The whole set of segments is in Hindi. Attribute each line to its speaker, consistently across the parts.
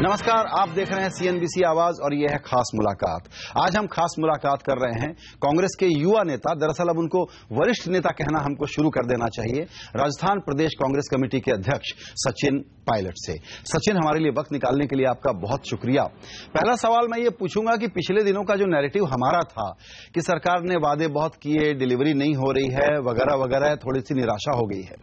Speaker 1: नमस्कार, आप देख रहे हैं सीएनबीसी आवाज और यह है खास मुलाकात। आज हम खास मुलाकात कर रहे हैं कांग्रेस के युवा नेता, दरअसल अब उनको वरिष्ठ नेता कहना हमको शुरू कर देना चाहिए, राजस्थान प्रदेश कांग्रेस कमेटी के अध्यक्ष सचिन पायलट से। सचिन, हमारे लिए वक्त निकालने के लिए आपका बहुत शुक्रिया। पहला सवाल मैं ये पूछूंगा कि पिछले दिनों का जो नैरेटिव हमारा था कि सरकार ने वादे बहुत किए, डिलीवरी नहीं हो रही है, वगैरह वगैरह, थोड़ी सी निराशा हो गई है।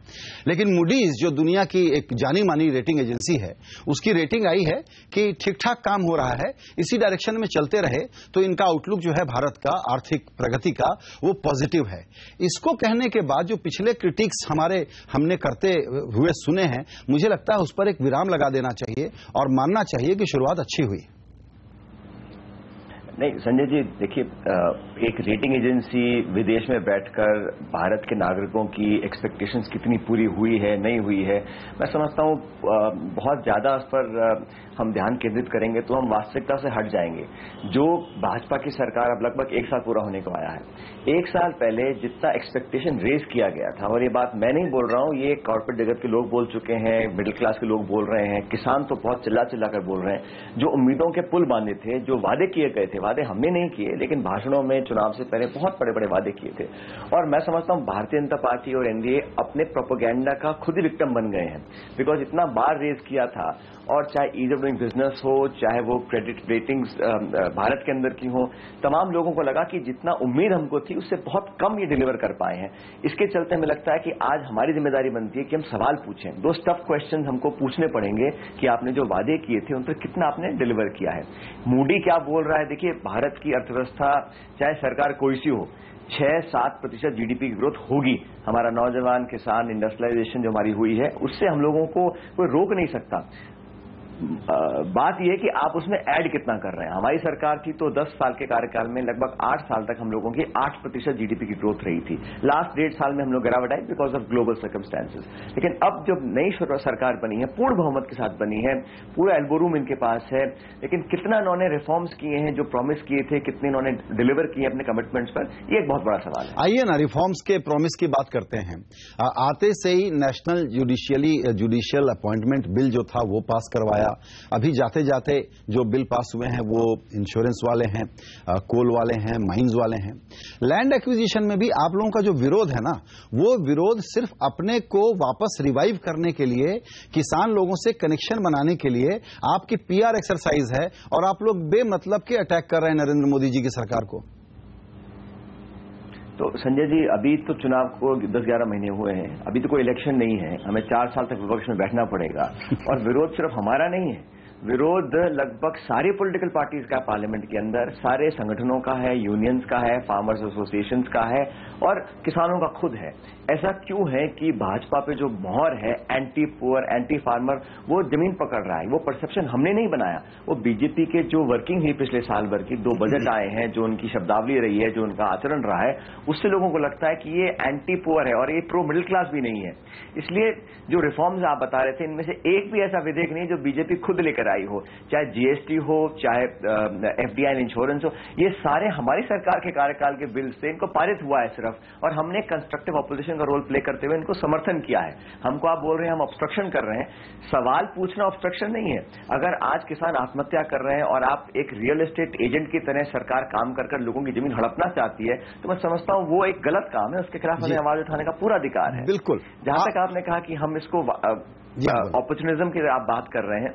Speaker 1: लेकिन मूडीज, जो दुनिया की एक जानी मानी रेटिंग एजेंसी है, उसकी रेटिंग आई है कि ठीक ठाक काम हो रहा है, इसी डायरेक्शन में चलते रहे तो इनका आउटलुक जो है भारत का आर्थिक प्रगति का, वो पॉजिटिव है। इसको कहने के बाद जो पिछले क्रिटिक्स हमने करते हुए सुने हैं, मुझे लगता है उस पर एक विराम लगा देना चाहिए और मानना चाहिए कि शुरुआत अच्छी हुई।
Speaker 2: नहीं संजय जी, देखिए, एक रेटिंग एजेंसी विदेश में बैठकर भारत के नागरिकों की एक्सपेक्टेशंस कितनी पूरी हुई है, नहीं हुई है, मैं समझता हूँ बहुत ज्यादा उस पर हम ध्यान केंद्रित करेंगे तो हम वास्तविकता से हट जाएंगे। जो भाजपा की सरकार अब लगभग एक साल पूरा होने को आया है, एक साल पहले जितना एक्सपेक्टेशन रेज किया गया था, और ये बात मैं नहीं बोल रहा हूँ, ये कॉर्पोरेट जगत के लोग बोल चुके हैं, मिडिल क्लास के लोग बोल रहे हैं, किसान तो बहुत चिल्ला चिल्ला कर बोल रहे हैं, जो उम्मीदों के पुल बांधे थे, जो वादे किए गए थे, वादे हमने नहीं किए लेकिन भाषणों में चुनाव से पहले बहुत बड़े बड़े वादे किए थे। और मैं समझता हूं भारतीय जनता पार्टी और एनडीए अपने प्रोपेगेंडा का खुद ही विक्टिम बन गए हैं, बिकॉज इतना बार रेज किया था, और चाहे ईज ऑफ डूइंग बिजनेस हो, चाहे वो क्रेडिट रेटिंग्स भारत के अंदर की हो, तमाम लोगों को लगा कि जितना उम्मीद हमको थी उससे बहुत कम ये डिलीवर कर पाए हैं। इसके चलते हमें लगता है कि आज हमारी जिम्मेदारी बनती है कि हम सवाल पूछें, दो टफ क्वेश्चन हमको पूछने पड़ेंगे कि आपने जो वादे किए थे उन पर कितना आपने डिलीवर किया है। मूडी क्या बोल रहा है? देखिए, भारत की अर्थव्यवस्था चाहे सरकार कोई सी हो, 6-7% जीडीपी की ग्रोथ होगी। हमारा नौजवान, किसान, इंडस्ट्रियलाइजेशन जो हमारी हुई है, उससे हम लोगों को कोई रोक नहीं सकता। बात यह है कि आप उसमें ऐड कितना कर रहे हैं। हमारी सरकार थी तो 10 साल के कार्यकाल में लगभग 8 साल तक हम लोगों की 8% जीडीपी की ग्रोथ रही थी। लास्ट 1.5 साल में हम लोग गिरावट आई बिकॉज ऑफ ग्लोबल सर्कमस्टेंसेस। लेकिन अब जब नई सरकार बनी है, पूर्ण बहुमत के साथ बनी है, पूरा एल्बो रूम इनके पास है, लेकिन कितना इन्होंने रिफॉर्म्स किए हैं, जो प्रॉमिस किए थे, कितने इन्होंने डिलीवर किए अपने कमिटमेंट्स पर, ये एक बहुत बड़ा सवाल है।
Speaker 1: आइए ना रिफॉर्म्स के प्रॉमिस की बात करते हैं। आते से ही नेशनल जुडिशियल अपॉइंटमेंट बिल जो था वो पास करवाया। अभी जाते जाते जो बिल पास हुए हैं वो इंश्योरेंस वाले हैं, कोल वाले हैं, माइंस वाले हैं। लैंड एक्विजिशन में भी आप लोगों का जो विरोध है ना, वो विरोध सिर्फ अपने को वापस रिवाइव करने के लिए, किसान लोगों से कनेक्शन बनाने के लिए आपकी पीआर एक्सरसाइज है, और आप लोग बेमतलब के अटैक कर रहे हैं नरेंद्र मोदी जी की सरकार को।
Speaker 2: तो संजय जी, अभी तो चुनाव को 10-11 महीने हुए हैं, अभी तो कोई इलेक्शन नहीं है, हमें 4 साल तक विपक्ष में बैठना पड़ेगा। और विरोध सिर्फ हमारा नहीं है, विरोध लगभग सारी पॉलिटिकल पार्टीज का पार्लियामेंट के अंदर, सारे संगठनों का है, यूनियंस का है, फार्मर्स एसोसिएशंस का है, और किसानों का खुद है। ऐसा क्यों है कि भाजपा पे जो मोहर है एंटी पुअर, एंटी फार्मर, वो जमीन पकड़ रहा है? वो परसेप्शन हमने नहीं बनाया, वो बीजेपी के जो वर्किंग हुई पिछले साल भर की, 2 बजट आए हैं, जो उनकी शब्दावली रही है, जो उनका आचरण रहा है, उससे लोगों को लगता है कि ये एंटी पुअर है और ये प्रो मिडिल क्लास भी नहीं है। इसलिए जो रिफॉर्म्स आप बता रहे थे, इनमें से एक भी ऐसा विधेयक नहीं जो बीजेपी खुद लेकर आई हो, चाहे जीएसटी हो, चाहे एफडीआई इंश्योरेंस हो, ये सारे हमारी सरकार के कार्यकाल के बिल से इनको पारित हुआ है सिर्फ, और हमने कंस्ट्रक्टिव ऑपोजिशन का रोल प्ले करते हुए इनको समर्थन किया है। हमको आप बोल रहे हैं हम ऑब्स्ट्रक्शन कर रहे हैं, सवाल पूछना ऑब्स्ट्रक्शन नहीं है। अगर आज किसान आत्महत्या कर रहे हैं और आप एक रियल एस्टेट एजेंट की तरह सरकार काम कर लोगों की जमीन हड़पना चाहती है, तो मैं समझता हूं वो एक गलत काम है, उसके खिलाफ हमें आवाज उठाने का पूरा अधिकार है।
Speaker 1: बिल्कुल।
Speaker 2: जहां तक आपने कहा कि हम इसको अपॉर्चुनिज्म की आप बात कर रहे हैं,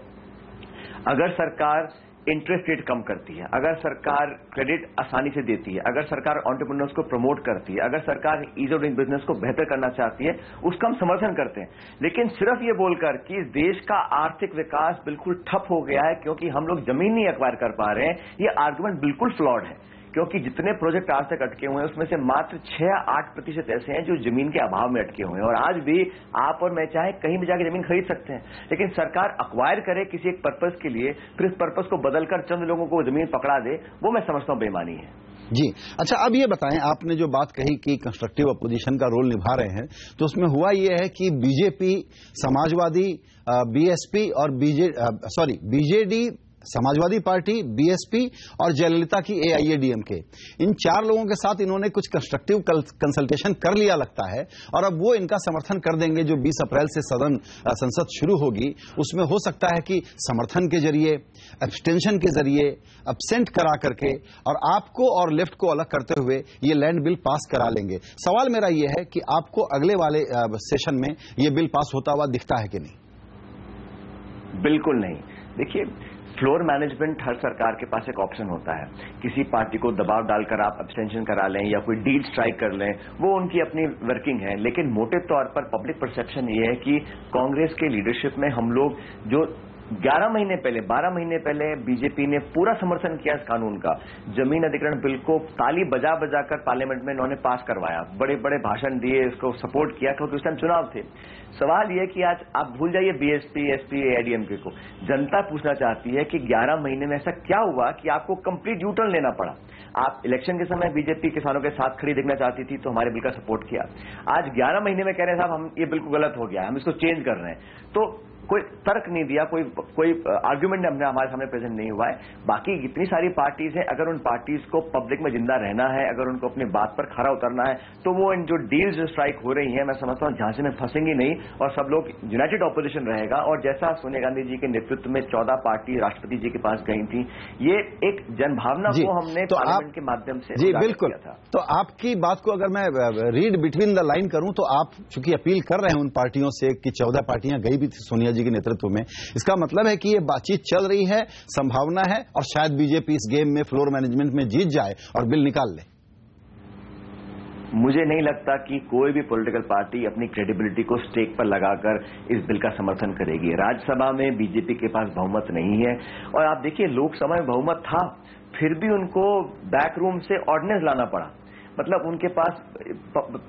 Speaker 2: अगर सरकार इंटरेस्ट रेट कम करती है, अगर सरकार क्रेडिट आसानी से देती है, अगर सरकार एंटरप्रेन्योर्स को प्रमोट करती है, अगर सरकार ईज ऑफ डूइंग बिजनेस को बेहतर करना चाहती है, उसका हम समर्थन करते हैं। लेकिन सिर्फ ये बोलकर कि इस देश का आर्थिक विकास बिल्कुल ठप हो गया है क्योंकि हम लोग जमीन नहीं एक्वायर कर पा रहे हैं, ये आर्गुमेंट बिल्कुल फ्लॉड है। क्योंकि जितने प्रोजेक्ट आज तक अटके हुए हैं उसमें से मात्र 6-8% ऐसे हैं जो जमीन के अभाव में अटके हुए हैं, और आज भी आप और मैं चाहे कहीं भी जाकर जमीन खरीद सकते हैं, लेकिन सरकार अक्वायर करे किसी एक पर्पज के लिए, फिर इस पर्पज को बदलकर चंद लोगों को जमीन पकड़ा दे, वो मैं समझता हूं बेईमानी है।
Speaker 1: जी अच्छा, अब ये बताएं, आपने जो बात कही कि कंस्ट्रक्टिव अपोजिशन का रोल निभा रहे हैं, तो उसमें हुआ ये है कि बीजेपी, समाजवादी, बीएसपी और बीजेडी समाजवादी पार्टी, बीएसपी और जयललिता की एआईएडीएमके, इन 4 लोगों के साथ इन्होंने कुछ कंस्ट्रक्टिव कंसल्टेशन कर लिया लगता है और अब वो इनका समर्थन कर देंगे। जो 20 अप्रैल से संसद शुरू होगी उसमें हो सकता है कि समर्थन के जरिए, एब्सटेंशन के जरिए, एब्सेंट करा करके और आपको और लेफ्ट को अलग करते हुए ये लैंड बिल पास करा लेंगे। सवाल मेरा ये है कि आपको अगले वाले सेशन में ये बिल पास होता हुआ दिखता है कि नहीं?
Speaker 2: बिल्कुल नहीं। देखिए, फ्लोर मैनेजमेंट हर सरकार के पास एक ऑप्शन होता है। किसी पार्टी को दबाव डालकर आप एब्सटेंशन करा लें या कोई डील स्ट्राइक कर लें, वो उनकी अपनी वर्किंग है। लेकिन मोटे तौर पर पब्लिक परसेप्शन ये है कि कांग्रेस के लीडरशिप में हम लोग जो 11 महीने पहले, 12 महीने पहले बीजेपी ने पूरा समर्थन किया इस कानून का, जमीन अधिग्रहण बिल को ताली बजा बजाकर पार्लियामेंट में इन्होंने पास करवाया, बड़े बड़े भाषण दिए, इसको सपोर्ट किया क्योंकि उस टाइम चुनाव थे। सवाल यह कि आज आप भूल जाइए बीएसपी, एसपी, एआईएडीएमके को, जनता पूछना चाहती है कि 11 महीने में ऐसा क्या हुआ कि आपको कंप्लीट यू टर्न लेना पड़ा। आप इलेक्शन के समय बीजेपी किसानों के साथ खड़ी देखना चाहती थी तो हमारे बिल का सपोर्ट किया। आज 11 महीने में कह रहे हैं साहब हम ये बिल्कुल गलत हो गया है, हम इसको चेंज कर रहे हैं। तो कोई तर्क नहीं दिया, कोई आर्ग्यूमेंट हमारे सामने प्रेजेंट नहीं हुआ है। बाकी इतनी सारी पार्टीज हैं, अगर उन पार्टीज को पब्लिक में जिंदा रहना है, अगर उनको अपनी बात पर खरा उतरना है, तो वो इन जो डील्स जो स्ट्राइक हो रही हैं, मैं समझता हूं झांसे में फंसेंगी नहीं और सब लोग यूनाइटेड ऑपोजिशन रहेगा। और जैसा सोनिया गांधी जी के नेतृत्व में 14 पार्टी राष्ट्रपति जी के पास गई थी, ये एक जनभावना को हमने पार्लियामेंट के माध्यम से
Speaker 1: जी बिल्कुल था। तो आपकी बात को अगर मैं रीड बिटवीन द लाइन करूं तो आप चूंकि अपील कर रहे हैं उन पार्टियों से कि 14 पार्टियां गई भी थी सोनिया जी के नेतृत्व में, इसका मतलब है कि ये बातचीत चल रही है, संभावना है और शायद बीजेपी इस गेम में फ्लोर मैनेजमेंट में जीत जाए और बिल निकाल ले।
Speaker 2: मुझे नहीं लगता कि कोई भी पॉलिटिकल पार्टी अपनी क्रेडिबिलिटी को स्टेक पर लगाकर इस बिल का समर्थन करेगी। राज्यसभा में बीजेपी के पास बहुमत नहीं है और आप देखिए लोकसभा में बहुमत था, फिर भी उनको बैकरूम से ऑर्डिनेंस लाना पड़ा। मतलब उनके पास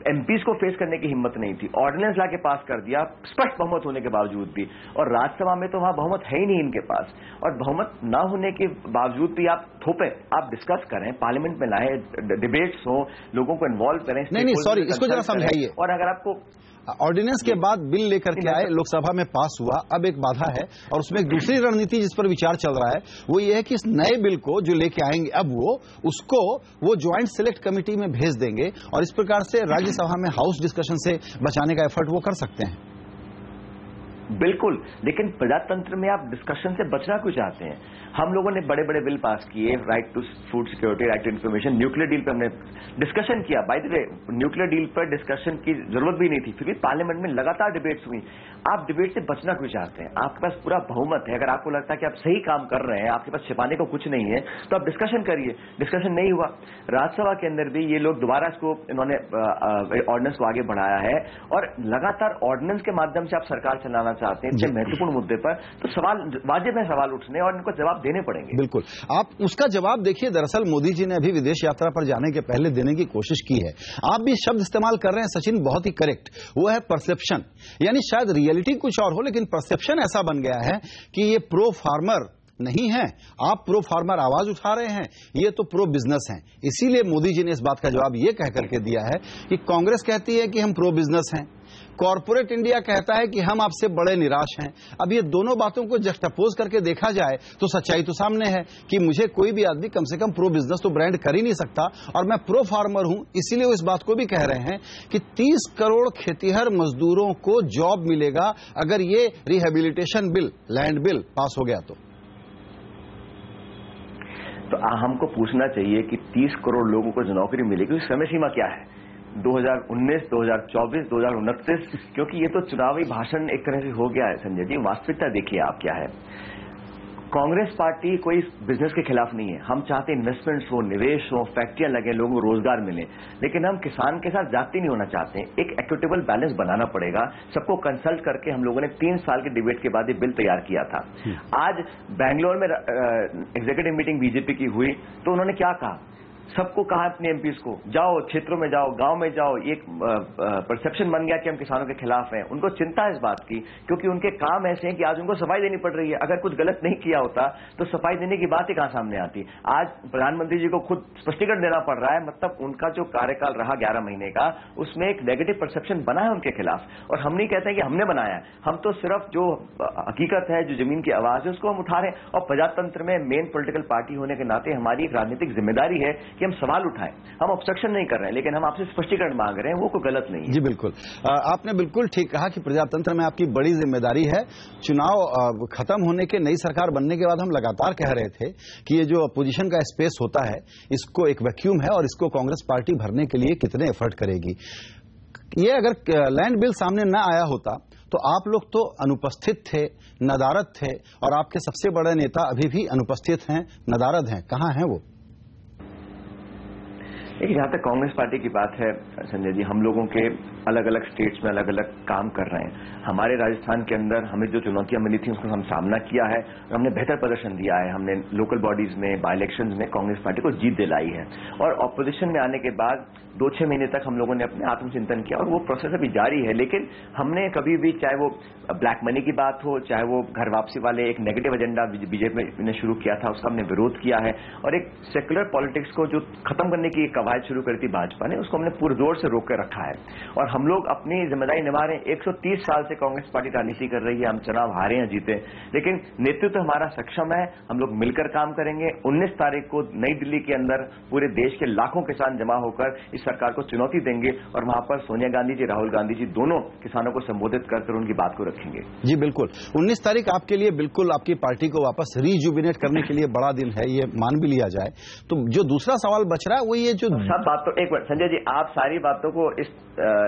Speaker 2: एमपीज को फेस करने की हिम्मत नहीं थी, ऑर्डिनेंस लाके पास कर दिया स्पष्ट बहुमत होने के बावजूद भी। और राज्यसभा में तो वहां बहुमत है ही नहीं इनके पास, और बहुमत ना होने के बावजूद भी आप थोपे, आप डिस्कस करें, पार्लियामेंट में लाएं, डिबेट्स हो, लोगों को इन्वॉल्व करें।
Speaker 1: नहीं सॉरी, इसको जरा समझाइए।
Speaker 2: और अगर आपको
Speaker 1: ऑर्डिनेंस के बाद बिल लेकर के आए, लोकसभा में पास हुआ, अब एक बाधा है और उसमें एक दूसरी रणनीति जिस पर विचार चल रहा है वो ये है कि इस नए बिल को जो लेके आएंगे अब वो ज्वाइंट सिलेक्ट कमेटी में भेज देंगे और इस प्रकार से राज्यसभा में हाउस डिस्कशन से बचाने का एफर्ट वो कर सकते हैं।
Speaker 2: बिल्कुल, लेकिन प्रजातंत्र में आप डिस्कशन से बचना क्यों चाहते हैं? हम लोगों ने बड़े बड़े बिल पास किए, right to food security, right to information, nuclear deal पर हमने डिस्कशन किया। By the way, nuclear deal पर डिस्कशन की जरूरत भी नहीं थी, फिर भी पार्लियामेंट में लगातार डिबेट्स हुई। आप डिबेट से बचना क्यों चाहते हैं? आपके पास पूरा बहुमत है, अगर आपको लगता है कि आप सही काम कर रहे हैं, आपके पास छिपाने को कुछ नहीं है, तो आप डिस्कशन करिए। डिस्कशन नहीं हुआ। राज्यसभा के अंदर भी ये लोग दोबारा इसको इन्होंने ऑर्डिनेंस को आगे बढ़ाया है और लगातार ऑर्डिनेंस के माध्यम से आप सरकार चलाना चाहते हैं इतने महत्वपूर्ण मुद्दे पर, तो सवाल वाजिब है, सवाल उठने और इनको जवाब देने पड़ेंगे।
Speaker 1: बिल्कुल, आप उसका जवाब देखिए। दरअसल मोदी जी ने अभी विदेश यात्रा पर जाने के पहले देने की कोशिश की है। आप भी शब्द इस्तेमाल कर रहे हैं सचिन, बहुत ही करेक्ट, वो है परसेप्शन। यानी शायद रियलिटी कुछ और हो लेकिन परसेप्शन ऐसा बन गया है कि ये प्रो फार्मर नहीं है। आप प्रो फार्मर आवाज उठा रहे हैं, ये तो प्रो बिजनेस हैं। इसीलिए मोदी जी ने इस बात का जवाब ये कह करके दिया है कि कांग्रेस कहती है कि हम प्रो बिजनेस हैं, कॉर्पोरेट इंडिया कहता है कि हम आपसे बड़े निराश हैं। अब ये दोनों बातों को जस्टअपोज करके देखा जाए तो सच्चाई तो सामने है कि मुझे कोई भी आदमी कम से कम प्रो बिजनेस तो ब्रांड कर ही नहीं सकता और मैं प्रो फार्मर हूं। इसीलिए वो इस बात को भी कह रहे हैं कि 30 करोड़ खेतीहर मजदूरों को जॉब मिलेगा अगर ये rehabilitation bill, land bill pass हो गया
Speaker 2: तो हमको पूछना चाहिए कि 30 करोड़ लोगों को जो नौकरी मिलेगी उसकी समय सीमा क्या है? 2019, 2024, 2029? क्योंकि ये तो चुनावी भाषण एक तरह से हो गया है संजय जी। वास्तविकता देखिए आप क्या है। कांग्रेस पार्टी कोई बिजनेस के खिलाफ नहीं है। हम चाहते इन्वेस्टमेंट्स हो, निवेश हो, फैक्ट्रियां लगे, लोगों को रोजगार मिले, लेकिन हम किसान के साथ जाति नहीं होना चाहते हैं। एक इक्विटेबल बैलेंस बनाना पड़ेगा। सबको कंसल्ट करके हम लोगों ने 3 साल के डिबेट के बाद ये बिल तैयार किया था। आज बैंगलोर में एग्जीक्यूटिव मीटिंग बीजेपी की हुई तो उन्होंने क्या कहा? सबको कहा अपने एमपीज को, जाओ क्षेत्रों में जाओ, गांव में जाओ। एक परसेप्शन बन गया कि हम किसानों के खिलाफ हैं। उनको चिंता है इस बात की, क्योंकि उनके काम ऐसे हैं कि आज उनको सफाई देनी पड़ रही है। अगर कुछ गलत नहीं किया होता तो सफाई देने की बात ही कहां सामने आती। आज प्रधानमंत्री जी को खुद स्पष्टीकरण देना पड़ रहा है। मतलब उनका जो कार्यकाल रहा 11 महीने का, उसमें एक नेगेटिव परसेप्शन बना है उनके खिलाफ। और हम नहीं कहते हैं कि हमने बनाया है, हम तो सिर्फ जो हकीकत है, जो जमीन की आवाज है, उसको हम उठा रहे हैं। और प्रजातंत्र में मेन पॉलिटिकल पार्टी होने के नाते हमारी एक राजनीतिक जिम्मेदारी है कि हम सवाल उठाएं। हम ऑब्स्ट्रक्शन नहीं कर रहे हैं, लेकिन हम आपसे स्पष्टीकरण मांग रहे हैं, वो कोई गलत नहीं है।
Speaker 1: जी बिल्कुल, आपने बिल्कुल ठीक कहा कि प्रजातंत्र में आपकी बड़ी जिम्मेदारी है। चुनाव खत्म होने के, नई सरकार बनने के बाद हम लगातार कह रहे थे कि ये जो अपोजिशन का स्पेस होता है, इसको एक वैक्यूम है और इसको कांग्रेस पार्टी भरने के लिए कितने एफर्ट करेगी। ये अगर लैंड बिल सामने न आया होता तो आप लोग तो अनुपस्थित थे, नदारद थे, और आपके सबसे बड़े नेता अभी भी अनुपस्थित हैं, नदारद हैं। कहां हैं वो?
Speaker 2: देखिए, जहां तक कांग्रेस पार्टी की बात है संजय जी, हम लोगों के अलग अलग स्टेट्स में अलग अलग काम कर रहे हैं। हमारे राजस्थान के अंदर हमें जो चुनौतियां मिली थी उसको हम सामना किया है और हमने बेहतर प्रदर्शन दिया है। हमने लोकल बॉडीज में, बाई इलेक्शंस में कांग्रेस पार्टी को जीत दिलाई है। और ऑपोजिशन में आने के बाद 2-6 महीने तक हम लोगों ने अपने आत्मचिंतन किया और वो प्रोसेस अभी जारी है। लेकिन हमने कभी भी, चाहे वो ब्लैक मनी की बात हो, चाहे वो घर वापसी वाले एक नेगेटिव एजेंडा बीजेपी ने शुरू किया था, उसका हमने विरोध किया है। और एक सेक्युलर पॉलिटिक्स को जो खत्म करने की कवायद शुरू करी थी भाजपा ने, उसको हमने पूरे जोर से रोक कर रखा है। और हम लोग अपनी जिम्मेदारी निभा रहे हैं। 130 साल से कांग्रेस पार्टी राजनीति कर रही है। हम चुनाव हारे हैं, जीते, लेकिन नेतृत्व हमारा सक्षम है। हम लोग मिलकर काम करेंगे। 19 तारीख को नई दिल्ली के अंदर पूरे देश के लाखों किसान जमा होकर इस सरकार को चुनौती देंगे और वहां पर सोनिया गांधी जी, राहुल गांधी जी दोनों किसानों को संबोधित कर उनकी बात को रखेंगे।
Speaker 1: जी बिल्कुल, 19 तारीख आपके लिए बिल्कुल आपकी पार्टी को वापस रिजुविनेट करने के लिए बड़ा दिन है, ये मान भी लिया जाए। तो जो दूसरा सवाल बच रहा है वो ये जो
Speaker 2: सब बात तो, एक मिनट संजय जी, आप सारी बातों को इस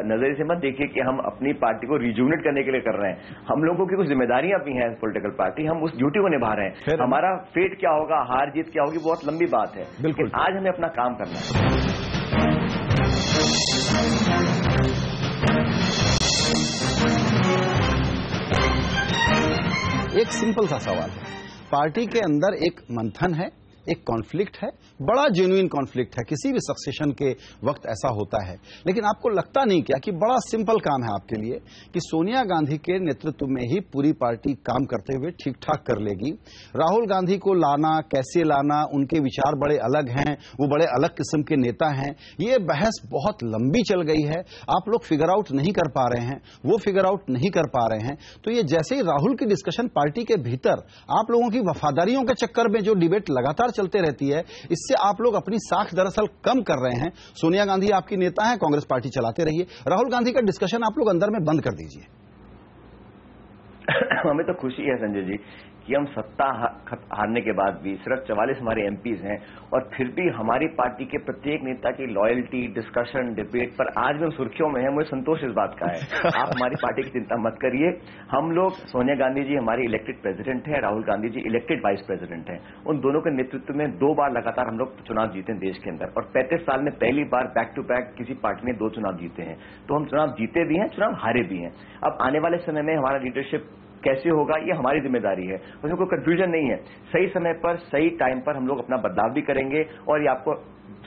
Speaker 2: नजरिए से मत देखिए कि हम अपनी पार्टी को रिजुविनेट करने के लिए कर रहे हैं। हम लोगों की कुछ जिम्मेदारियां भी हैं पॉलिटिकल पार्टी, हम उस ड्यूटी को निभा रहे हैं। हमारा फेट क्या होगा, हार जीत क्या होगी, बहुत लंबी बात है।
Speaker 1: बिल्कुल,
Speaker 2: आज हमें अपना काम करना है।
Speaker 1: एक सिंपल सा सवाल है, पार्टी के अंदर एक मंथन है, एक कॉन्फ्लिक्ट है, बड़ा जेन्युइन कॉन्फ्लिक्ट है, किसी भी सक्सेशन के वक्त ऐसा होता है। लेकिन आपको लगता नहीं क्या कि बड़ा सिंपल काम है आपके लिए कि सोनिया गांधी के नेतृत्व में ही पूरी पार्टी काम करते हुए ठीक ठाक कर लेगी? राहुल गांधी को लाना, कैसे लाना, उनके विचार बड़े अलग हैं, वो बड़े अलग किस्म के नेता हैं। ये बहस बहुत लंबी चल गई है, आप लोग फिगर आउट नहीं कर पा रहे हैं, वो फिगर आउट नहीं कर पा रहे हैं। तो ये जैसे ही राहुल की डिस्कशन पार्टी के भीतर आप लोगों की वफादारियों के चक्कर में जो डिबेट लगातार चलते रहती है, इससे आप लोग अपनी साख दरअसल कम कर रहे हैं। सोनिया गांधी आपकी नेता है, कांग्रेस पार्टी चलाते रहिए, राहुल गांधी का डिस्कशन आप लोग अंदर में बंद कर दीजिए।
Speaker 2: हमें तो खुशी है संजय जी कि हम सत्ता हारने के बाद भी सिर्फ 44 हमारे एमपीज हैं और फिर भी हमारी पार्टी के प्रत्येक नेता की लॉयल्टी, डिस्कशन, डिबेट पर आज भी हम सुर्खियों में हैं। मुझे संतोष इस बात का है। आप हमारी पार्टी की चिंता मत करिए। हम लोग, सोनिया गांधी जी हमारी इलेक्टेड प्रेसिडेंट हैं, Rahul Gandhi ji elected vice president हैं। उन दोनों के नेतृत्व में 2 बार लगातार हम लोग चुनाव जीते हैं देश के अंदर, और 35 साल में पहली बार बैक टू बैक किसी पार्टी ने 2 चुनाव जीते हैं। तो हम चुनाव जीते भी हैं, चुनाव हारे भी हैं। अब आने वाले समय में हमारा लीडरशिप कैसे होगा, ये हमारी जिम्मेदारी है, उसमें कोई कंफ्यूजन नहीं है। सही समय पर, सही टाइम पर हम लोग अपना बदलाव भी करेंगे और ये आपको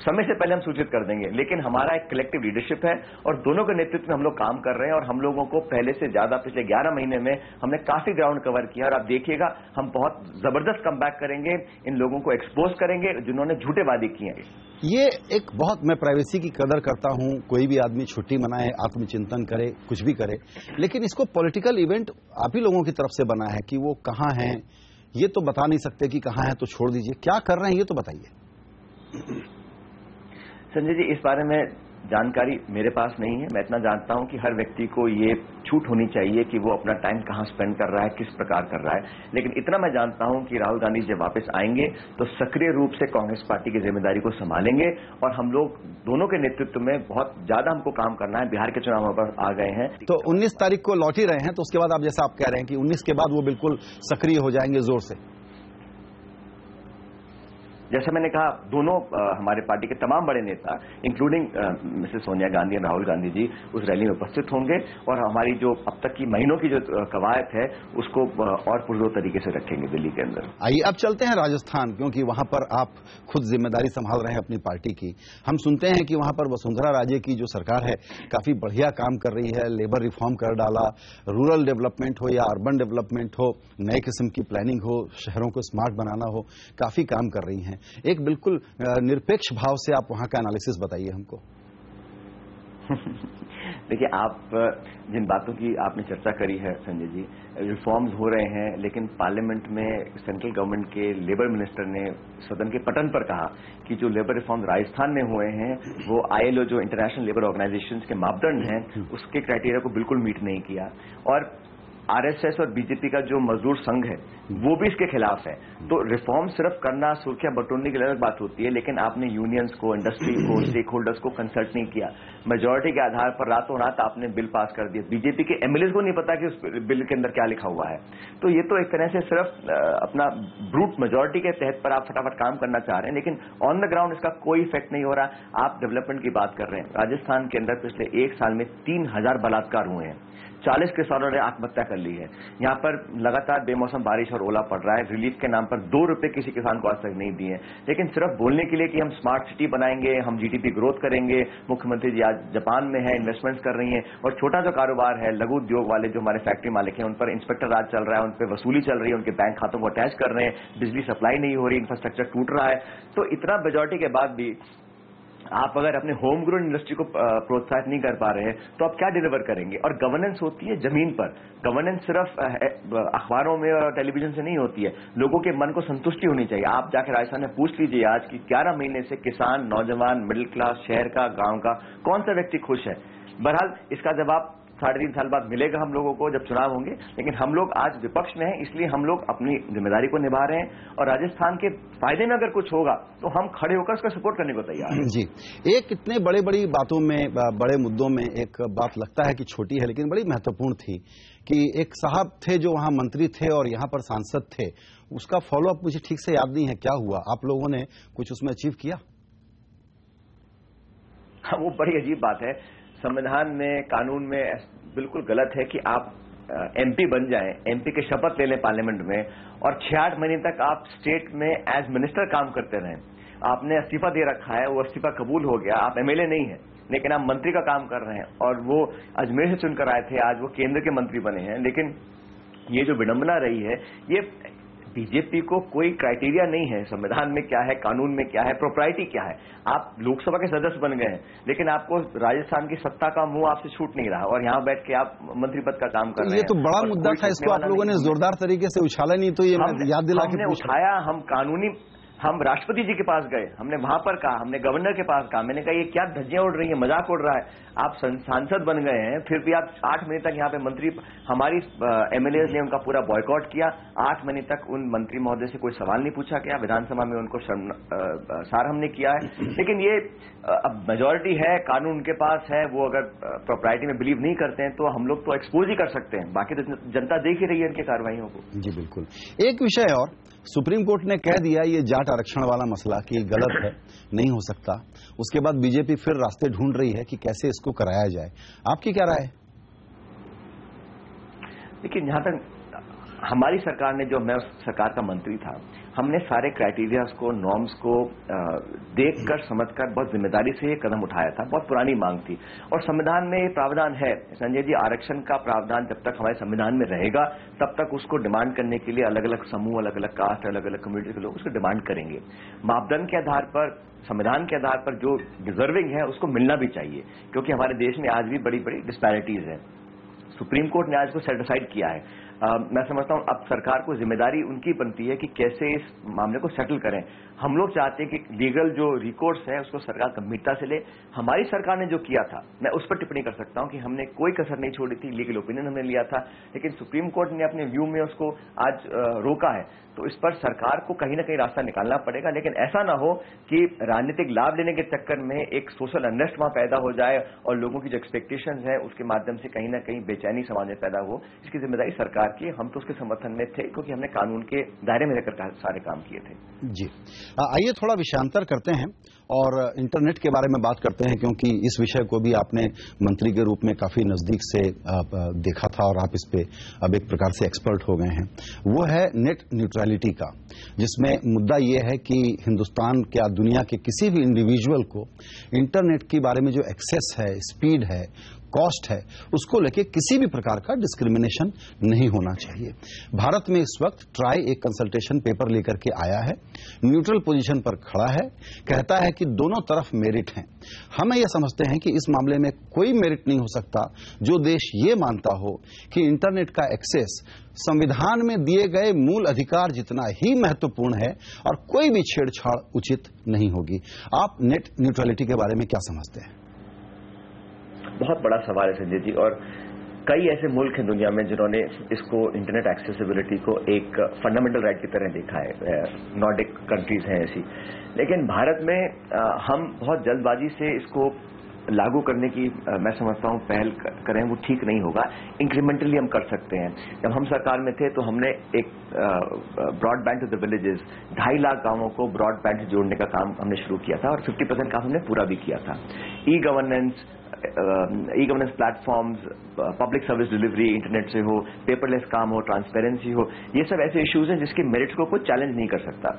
Speaker 2: समय से पहले हम सूचित कर देंगे। लेकिन हमारा एक कलेक्टिव लीडरशिप है और दोनों के नेतृत्व में हम लोग काम कर रहे हैं और हम लोगों को पहले से ज्यादा पिछले 11 महीने में हमने काफी ग्राउंड कवर किया और आप देखिएगा हम बहुत जबरदस्त कमबैक करेंगे, इन लोगों को एक्सपोज करेंगे जिन्होंने झूठे वादे किए हैं।
Speaker 1: ये एक बहुत, मैं प्राइवेसी की कदर करता हूं, कोई भी आदमी छुट्टी मनाए, आत्मचिंतन करे, कुछ भी करे, लेकिन इसको पॉलिटिकल इवेंट आप ही लोगों की तरफ से बना है कि वो कहां हैं ये तो बता नहीं सकते कि कहां है, तो छोड़ दीजिए, क्या कर रहे हैं ये तो बताइए।
Speaker 2: संजय जी, इस बारे में जानकारी मेरे पास नहीं है। मैं इतना जानता हूं कि हर व्यक्ति को ये छूट होनी चाहिए कि वो अपना टाइम कहां स्पेंड कर रहा है, किस प्रकार कर रहा है। लेकिन इतना मैं जानता हूं कि राहुल गांधी जब वापस आएंगे तो सक्रिय रूप से कांग्रेस पार्टी की जिम्मेदारी को संभालेंगे और हम लोग दोनों के नेतृत्व में बहुत ज्यादा हमको काम करना है। बिहार के चुनाव पर आ गए हैं
Speaker 1: तो 19 तारीख को लौट ही रहे हैं, तो उसके बाद आप जैसा आप कह रहे हैं कि 19 के बाद वो बिल्कुल सक्रिय हो जाएंगे जोर से।
Speaker 2: जैसे मैंने कहा, दोनों हमारे पार्टी के तमाम बड़े नेता इंक्लूडिंग मिसेस सोनिया गांधी और राहुल गांधी जी उस रैली में उपस्थित होंगे और हमारी जो अब तक की महीनों की जो कवायद है उसको और पुरजोर तरीके से रखेंगे दिल्ली के अंदर।
Speaker 1: आइए अब चलते हैं राजस्थान, क्योंकि वहां पर आप खुद जिम्मेदारी संभाल रहे हैं अपनी पार्टी की। हम सुनते हैं कि वहां पर वसुंधरा राजे की जो सरकार है काफी बढ़िया काम कर रही है, लेबर रिफॉर्म कर डाला, रूरल डेवलपमेंट हो या अर्बन डेवलपमेंट हो, नए किस्म की प्लानिंग हो, शहरों को स्मार्ट बनाना हो, काफी काम कर रही हैं। एक बिल्कुल निरपेक्ष भाव से आप वहां का एनालिसिस बताइए हमको।
Speaker 2: देखिए, आप जिन बातों की आपने चर्चा करी है संजय जी, रिफॉर्म्स हो रहे हैं, लेकिन पार्लियामेंट में सेंट्रल गवर्नमेंट के लेबर मिनिस्टर ने सदन के पटल पर कहा कि जो लेबर रिफॉर्म्स राजस्थान में हुए हैं वो ILO जो इंटरनेशनल लेबर ऑर्गेनाइजेशंस के मापदंड हैं उसके क्राइटेरिया को बिल्कुल मीट नहीं किया। और RSS और बीजेपी का जो मजदूर संघ है वो भी इसके खिलाफ है। तो रिफॉर्म सिर्फ करना, सुर्खियां बटोरने की अलग बात होती है, लेकिन आपने यूनियंस को, इंडस्ट्री को, स्टेक होल्डर्स को कंसल्ट नहीं किया। मेजोरिटी के आधार पर रातों रात आपने बिल पास कर दिया। बीजेपी के MLAs को नहीं पता कि उस बिल के अंदर क्या लिखा हुआ है। तो ये तो एक तरह से सिर्फ अपना ब्रूट मेजोरिटी के तहत पर आप फटाफट काम करना चाह रहे हैं, लेकिन ऑन द ग्राउंड इसका कोई इफेक्ट नहीं हो रहा। आप डेवलपमेंट की बात कर रहे हैं, राजस्थान के अंदर पिछले 1 साल में 3000 बलात्कार हुए हैं, 40 किसानों ने आत्महत्या कर ली है। यहाँ पर लगातार बेमौसम बारिश और ओला पड़ रहा है। रिलीफ के नाम पर 2 रुपए किसी किसान को आज तक नहीं दिए, लेकिन सिर्फ बोलने के लिए कि हम स्मार्ट सिटी बनाएंगे, हम GDP ग्रोथ करेंगे। मुख्यमंत्री जी आज जापान में है, इन्वेस्टमेंट्स कर रही हैं, और छोटा जो कारोबार है, लघु उद्योग वाले जो हमारे फैक्ट्री मालिक हैं, उन पर इंस्पेक्टर राज चल रहा है, उन पर वसूली चल रही है, उनके बैंक खातों को अटैच कर रहे हैं, बिजली सप्लाई नहीं हो रही, इंफ्रास्ट्रक्चर टूट रहा है। तो इतना मेजोरिटी के बाद भी आप अगर अपने होम ग्रोन इंडस्ट्री को प्रोत्साहित नहीं कर पा रहे हैं तो आप क्या डिलीवर करेंगे? और गवर्नेंस होती है जमीन पर, गवर्नेंस सिर्फ अखबारों में और टेलीविजन से नहीं होती है। लोगों के मन को संतुष्टि होनी चाहिए। आप जाकर राजस्थान में पूछ लीजिए आज कि 11 महीने से किसान, नौजवान, मिडिल क्लास, शहर का, गांव का कौन सा व्यक्ति खुश है? बहरहाल इसका जवाब 3.5 साल बाद मिलेगा हम लोगों को जब चुनाव होंगे, लेकिन हम लोग आज विपक्ष में हैं, इसलिए हम लोग अपनी जिम्मेदारी को निभा रहे हैं और राजस्थान के फायदे में अगर कुछ होगा तो हम खड़े होकर उसका सपोर्ट करने को तैयार हैं।
Speaker 1: जी, एक इतने बड़ी बातों में, बड़े मुद्दों में एक बात लगता है कि छोटी है लेकिन बड़ी महत्वपूर्ण थी कि एक साहब थे जो वहां मंत्री थे और यहां पर सांसद थे, उसका फॉलोअप मुझे ठीक से याद नहीं है, क्या हुआ? आप लोगों ने कुछ उसमें अचीव किया?
Speaker 2: हाँ, वो बड़ी अजीब बात है। संविधान में, कानून में बिल्कुल गलत है कि आप MP बन जाएं, MP के शपथ ले लें पार्लियामेंट में और 6-8 महीने तक आप स्टेट में एज मिनिस्टर काम करते रहें। आपने इस्तीफा दे रखा है, वो इस्तीफा कबूल हो गया, आप MLA नहीं हैं, लेकिन आप मंत्री का काम कर रहे हैं और वो अजमेर से चुनकर आए थे, आज वो केंद्र के मंत्री बने हैं। लेकिन ये जो विडंबना रही है, ये बीजेपी को कोई क्राइटेरिया नहीं है, संविधान में क्या है, कानून में क्या है, प्रोप्राइटी क्या है। आप लोकसभा के सदस्य बन गए हैं, लेकिन आपको राजस्थान की सत्ता का मुंह आपसे छूट नहीं रहा और यहाँ बैठ के आप मंत्री पद का काम कर रहे हैं।
Speaker 1: ये तो बड़ा मुद्दा था, इसको आप लोगों ने जोरदार तरीके से उछाला नहीं, तो ये याद दिला के
Speaker 2: उठाया। हम राष्ट्रपति जी के पास गए, हमने वहां पर कहा, हमने गवर्नर के पास कहा, मैंने कहा ये क्या धज्जियां उड़ रही हैं, मजाक उड़ रहा है। आप सांसद बन गए हैं, फिर भी आप 8 महीने तक यहाँ पे मंत्री, हमारी MLAs ने उनका पूरा बॉयकॉट किया। 8 महीने तक उन मंत्री महोदय से कोई सवाल नहीं पूछा गया, विधानसभा में उनको शर्मसार हमने किया है। लेकिन ये अब मेजोरिटी है, कानून उनके पास है, वो अगर प्रोप्राइटी में बिलीव नहीं करते हैं तो हम लोग तो एक्सपोज ही कर सकते हैं, बाकी तो जनता देख ही रही है इनकी कार्रवाइयों को।
Speaker 1: जी बिल्कुल। एक विषय और, सुप्रीम कोर्ट ने कह दिया ये जाट आरक्षण वाला मसला कि गलत है, नहीं हो सकता। उसके बाद बीजेपी फिर रास्ते ढूंढ रही है कि कैसे इसको कराया जाए। आपकी क्या राय है?
Speaker 2: लेकिन जहां तक हमारी सरकार ने, जो मैं उस सरकार का मंत्री था, हमने सारे क्राइटेरियाज को, नॉर्म्स को देखकर समझकर बहुत जिम्मेदारी से ये कदम उठाया था। बहुत पुरानी मांग थी और संविधान में ये प्रावधान है संजय जी, आरक्षण का प्रावधान जब तक हमारे संविधान में रहेगा तब तक उसको डिमांड करने के लिए अलग अलग समूह, अलग अलग कास्ट, अलग अलग कम्युनिटी के लोग उसको डिमांड करेंगे। मापदंड के आधार पर, संविधान के आधार पर जो डिजर्विंग है उसको मिलना भी चाहिए, क्योंकि हमारे देश में आज भी बड़ी बड़ी डिस्पैरिटीज है। सुप्रीम कोर्ट ने आज को सेट असाइड किया है। मैं समझता हूं अब सरकार को जिम्मेदारी उनकी बनती है कि कैसे इस मामले को सेटल करें। हम लोग चाहते हैं कि लीगल जो रिकोर्स है उसको सरकार गंभीरता से ले। हमारी सरकार ने जो किया था, मैं उस पर टिप्पणी कर सकता हूं कि हमने कोई कसर नहीं छोड़ी थी, लीगल ओपिनियन हमने लिया था, लेकिन सुप्रीम कोर्ट ने अपने व्यू में उसको आज रोका है। तो इस पर सरकार को कहीं ना कहीं रास्ता निकालना पड़ेगा, लेकिन ऐसा ना हो कि राजनीतिक लाभ लेने के चक्कर में एक सोशल अनरेस्ट वहां पैदा हो जाए और लोगों की जो एक्सपेक्टेशंस है उसके माध्यम से कहीं ना कहीं बेचैनी समाज में पैदा हो। इसकी जिम्मेदारी सरकार सरकार की, हम तो उसके समर्थन में थे क्योंकि हमने कानून के दायरे में रहकर सारे काम किए थे।
Speaker 1: जी, आइए थोड़ा विषयांतर करते हैं और इंटरनेट के बारे में बात करते हैं, क्योंकि इस विषय को भी आपने मंत्री के रूप में काफी नजदीक से देखा था और आप इस पे अब एक प्रकार से एक्सपर्ट हो गए हैं। वो है नेट न्यूट्रलिटी का, जिसमें मुद्दा ये है कि हिंदुस्तान क्या दुनिया के किसी भी इंडिविजुअल को इंटरनेट के बारे में जो एक्सेस है, स्पीड है, कॉस्ट है, उसको लेके किसी भी प्रकार का डिस्क्रिमिनेशन नहीं होना चाहिए। भारत में इस वक्त ट्राई एक कंसल्टेशन पेपर लेकर के आया है, न्यूट्रल पोजीशन पर खड़ा है, कहता है कि दोनों तरफ मेरिट हैं। हम ये समझते हैं कि इस मामले में कोई मेरिट नहीं हो सकता जो देश ये मानता हो कि इंटरनेट का एक्सेस संविधान में दिए गए मूल अधिकार जितना ही महत्वपूर्ण है और कोई भी छेड़छाड़ उचित नहीं होगी। आप नेट न्यूट्रलिटी के बारे में क्या समझते हैं?
Speaker 2: बहुत बड़ा सवाल है संजय जी, और कई ऐसे मुल्क हैं दुनिया में जिन्होंने इसको इंटरनेट एक्सेसिबिलिटी को एक फंडामेंटल राइट की तरह देखा है। नॉर्डिक कंट्रीज हैं ऐसी, लेकिन भारत में हम बहुत जल्दबाजी से इसको लागू करने की मैं समझता हूं पहल करें वो ठीक नहीं होगा। इंक्रीमेंटली हम कर सकते हैं। जब हम सरकार में थे तो हमने एक broadband to the villages 2.5 lakh गांवों को ब्रॉडबैंड से जोड़ने का काम हमने शुरू किया था और 50% काम हमने पूरा भी किया था। E governance platforms, public service delivery internet से हो, पेपरलेस काम हो, ट्रांसपेरेंसी हो, ये सब ऐसे इश्यूज हैं जिसके मेरिट्स को कोई चैलेंज नहीं कर सकता।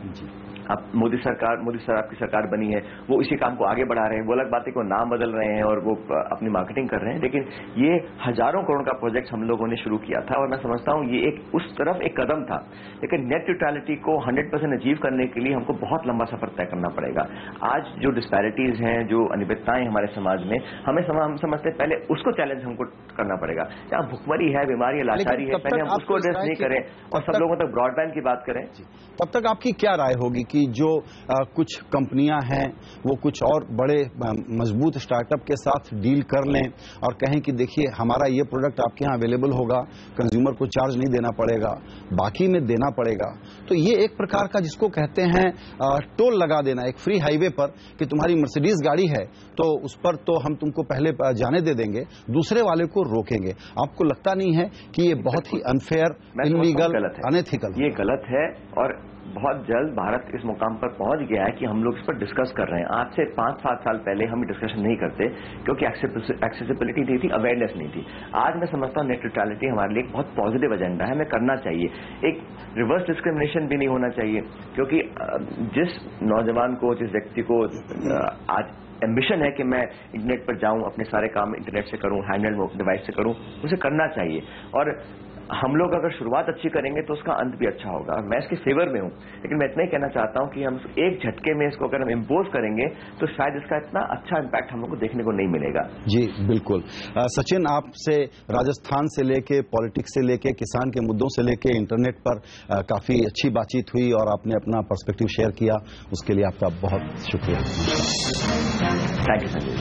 Speaker 2: अब मोदी सर आपकी सरकार बनी है, वो इसी काम को आगे बढ़ा रहे हैं। वो अलग बात है कि वो नाम बदल रहे हैं और वो अपनी मार्केटिंग कर रहे हैं, लेकिन ये हजारों करोड़ का प्रोजेक्ट हम लोगों ने शुरू किया था और मैं समझता हूं ये एक उस तरफ एक कदम था। लेकिन नेट न्यूट्रलिटी को 100% अचीव करने के लिए हमको बहुत लंबा सफर तय करना पड़ेगा। आज जो डिस्पैरिटीज हैं, जो अनियमितताएं हमारे समाज में, हम समझते हैं पहले उसको चैलेंज हमको करना पड़ेगा। जहां भुखमरी है, बीमारी है, लाचारी है, पहले हम उसको एड्रेस नहीं करें और सब लोगों तक ब्रॉडबैंड की बात करें।
Speaker 1: तब तक आपकी क्या राय होगी कि जो कुछ कंपनियां हैं वो कुछ और बड़े मजबूत स्टार्टअप के साथ डील कर लें और कहें कि देखिए हमारा ये प्रोडक्ट आपके यहाँ अवेलेबल होगा, कंज्यूमर को चार्ज नहीं देना पड़ेगा, बाकी में देना पड़ेगा। तो ये एक प्रकार का जिसको कहते हैं टोल लगा देना एक फ्री हाईवे पर कि तुम्हारी मर्सिडीज गाड़ी है तो उस पर तो हम तुमको पहले जाने दे देंगे, दूसरे वाले को रोकेंगे। आपको लगता नहीं है कि ये बहुत ही अनफेयर, इनलीगल, अनएथिकल?
Speaker 2: ये गलत है और बहुत जल्द भारत इस मुकाम पर पहुंच गया है कि हम लोग इस पर डिस्कस कर रहे हैं। आज से 5-7 साल पहले हम डिस्कशन नहीं करते क्योंकि एक्सेसिबिलिटी नहीं थी, अवेयरनेस नहीं थी। आज मैं समझता हूं नेट न्यूट्रलिटी हमारे लिए एक बहुत पॉजिटिव एजेंडा है, हमें करना चाहिए। एक रिवर्स डिस्क्रिमिनेशन भी नहीं होना चाहिए, क्योंकि जिस नौजवान को, जिस व्यक्ति को आज एम्बिशन है कि मैं इंटरनेट पर जाऊं, अपने सारे काम इंटरनेट से करूं, हैंडहेल्ड डिवाइस से करूं, उसे करना चाहिए। और हम लोग अगर शुरुआत अच्छी करेंगे तो उसका अंत भी अच्छा होगा। मैं इसके फेवर में हूं, लेकिन मैं इतना ही कहना चाहता हूं कि हम एक झटके में इसको अगर हम इम्पोज करेंगे तो शायद इसका इतना अच्छा इम्पैक्ट हम लोग को देखने को नहीं मिलेगा।
Speaker 1: जी बिल्कुल। सचिन, आपसे राजस्थान से लेके, पॉलिटिक्स से लेके, किसान के मुद्दों से लेके इंटरनेट पर काफी अच्छी बातचीत हुई और आपने अपना पर्सपेक्टिव शेयर किया, उसके लिए आपका बहुत शुक्रिया।
Speaker 2: Thank you Sanjay.